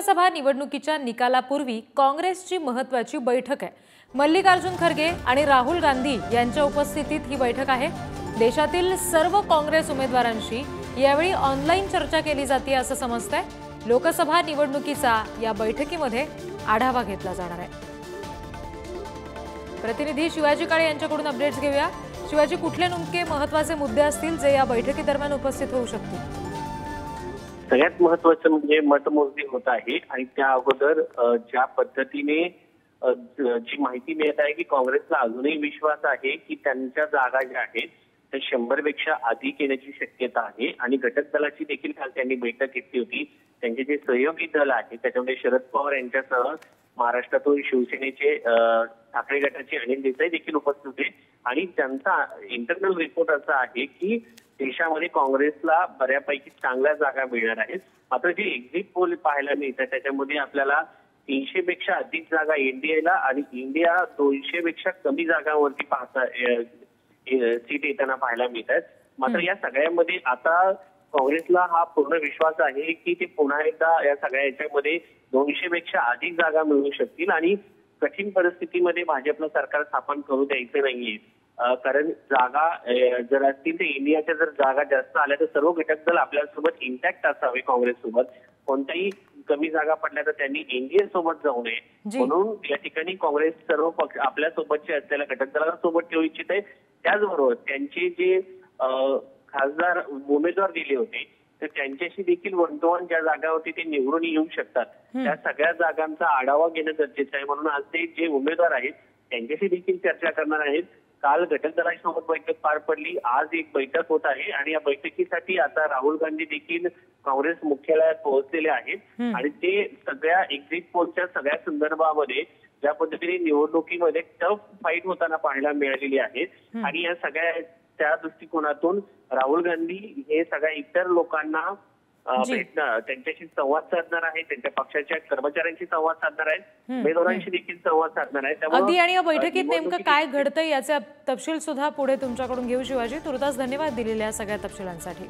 लोकसभा निवडणुकीच्या निकालापूर्वी काँग्रेसची महत्त्वाची बैठक आहे। मल्लिकार्जुन खरगे आणि राहुल गांधी यांच्या उपस्थितीत ही बैठक आहे। देशातील सर्व काँग्रेस उमेदवारांशी यावेळी ऑनलाईन चर्चा केली जाते असं समजतंय। लोकसभा निवडणुकीचा या बैठकीमध्ये आढावा घेतला जाणार आहे। प्रतिनिधी शिवाजी काळे यांच्याकडून अपडेट्स घेऊया। शिवाजी, कुठले नेमके महत्त्वाचे मुद्दे असतील जे या बैठकीदरम्यान उपस्थित होऊ शकतील? सगळ्यात महत्त्वाचं म्हणजे मतमोजणी होत आहे आणि त्या अगोदर ज्या पद्धतीने जी माहिती मिळत आहे की काँग्रेसला अजूनही विश्वास आहे की त्यांच्या जागा ज्या आहेत त्या 100 पेक्षा अधिक येण्याची शक्यता आहे आणि घटक दलाची देखील काल त्यांनी बैठक घेतली होती। त्यांचे जे सहयोगी दल आहे त्याच्यामध्ये शरद पवार यांच्यासह महाराष्ट्रातून शिवसेनेचे ठाकरे गटाचे अनिल देसाई देखील उपस्थित होते आणि त्यांचा इंटरनल रिपोर्ट असा आहे की देशामध्ये काँग्रेसला बऱ्यापैकी चांगल्या जागा मिळणार आहेत। मात्र जे एक्झिट पोल पाहायला मिळतात त्याच्यामध्ये आपल्याला 300 पेक्षा अधिक जागा एनडीएला आणि इंडिया 200 पेक्षा कमी जागांवरती पाहता सीट येताना पाहायला मिळतात। मात्र या सगळ्यामध्ये आता काँग्रेसला हा पूर्ण विश्वास आहे की ते पुन्हा एकदा या सगळ्या याच्यामध्ये 200 पेक्षा अधिक जागा मिळवू शकतील आणि कठीण परिस्थितीमध्ये भाजपला सरकार स्थापन करू द्यायचं नाहीये। कारण जागा जर असतील तर इंडियाच्या जर जागा जास्त आल्या तर सर्व घटक दल आपल्यासोबत इंटॅक्ट असावे। काँग्रेस सोबत कोणत्याही कमी जागा पडल्या तर त्यांनी एनडीए सोबत जाऊ नये, म्हणून या ठिकाणी काँग्रेस सर्व पक्ष आपल्या सोबतचे असलेल्या घटक दलाला सोबत ठेवू इच्छित आहे। त्याचबरोबर त्यांचे जे खासदार उमेदवार दिले होते तर त्यांच्याशी देखील 1 to 1 ज्या जागावरती ते निवडून येऊ शकतात त्या सगळ्या जागांचा आढावा घेणं गरजेचं आहे। म्हणून आज ते जे उमेदवार आहेत त्यांच्याशी देखील चर्चा करणार आहेत। काल घटक दलासोबत बैठक पार पडली, आज एक बैठक होत आहे आणि या बैठकीसाठी आता राहुल गांधी देखील काँग्रेस मुख्यालयात पोहोचलेले आहेत आणि ते सगळ्या एक्झिट पोलच्या सगळ्या संदर्भामध्ये ज्या पद्धतीने निवडणुकीमध्ये टफ फाईट होताना पाहायला मिळालेली आहे आणि या सगळ्या त्या दृष्टिकोनातून राहुल गांधी हे सगळ्या इतर लोकांना भेटणार, त्यांच्याशी संवाद साधणार आहे, त्यांच्या पक्षाच्या कर्मचाऱ्यांशी संवाद साधणार आहेत, उमेदवारांशी देखील संवाद साधणार आहे। अगदी, आणि या बैठकीत नेमकं काय घडतंय याचे तपशील सुद्धा पुढे तुमच्याकडून घेऊ शिवाजी। तुर्तास धन्यवाद दिलेल्या सगळ्या तपशिलांसाठी।